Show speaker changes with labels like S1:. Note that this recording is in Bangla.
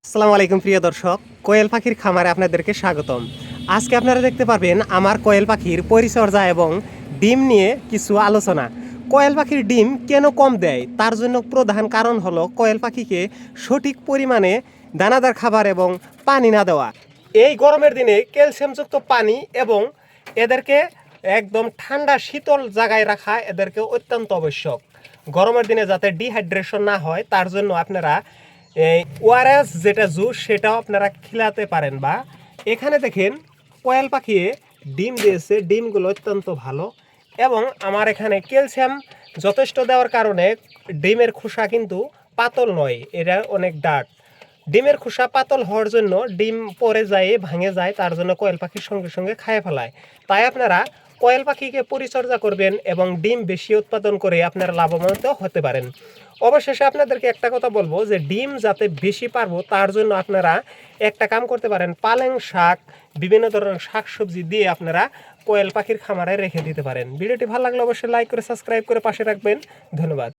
S1: আসসালামু আলাইকুম প্রিয় দর্শক, কোয়েল পাখির খামারে আপনাদেরকে স্বাগতম। আজকে আপনারা দেখতে পারবেন আমার কোয়েল পাখির পরিচর্যা এবং ডিম নিয়ে কিছু আলোচনা। কোয়েল পাখির ডিম কেন কম দেয় তার জন্য প্রধান কারণ হলো কোয়েল পাখিকে সঠিক পরিমাণে দানাদার খাবার এবং পানি না দেওয়া। এই গরমের দিনে ক্যালসিয়ামযুক্ত পানি এবং এদেরকে একদম ঠান্ডা শীতল জায়গায় রাখা এদেরকে অত্যন্ত আবশ্যক। গরমের দিনে যাতে ডিহাইড্রেশন না হয় তার জন্য আপনারা এই ওআরএস যেটা জুস সেটাও আপনারা খিলাতে পারেন। বা এখানে দেখেন কোয়েল পাখি ডিম দিয়েছে, ডিমগুলো অত্যন্ত ভালো এবং আমার এখানে ক্যালসিয়াম যথেষ্ট দেওয়ার কারণে ডিমের খোসা কিন্তু পাতল নয়, এটা অনেক ডার্ক। ডিমের খোসা পাতল হওয়ার জন্য ডিম পরে যায়, ভাঙে যায়, তার জন্য কোয়েল পাখির সঙ্গে সঙ্গে খায় ফেলায়। তাই আপনারা কোয়েল পাখিকে পরিচর্যা করবেন এবং ডিম বেশি উৎপাদন করে আপনারা লাভবান হতে পারেন। অবশেষে আপনাদেরকে একটা কথা বলবো যে ডিম যাতে বেশি পারবো তার জন্য আপনারা একটা কাম করতে পারেন, পালং শাক, বিভিন্ন ধরনের শাক সবজি দিয়ে আপনারা কোয়েল পাখির খামারে রেখে দিতে পারেন। ভিডিওটি ভালো লাগলে অবশ্যই লাইক করে সাবস্ক্রাইব করে পাশে রাখবেন। ধন্যবাদ।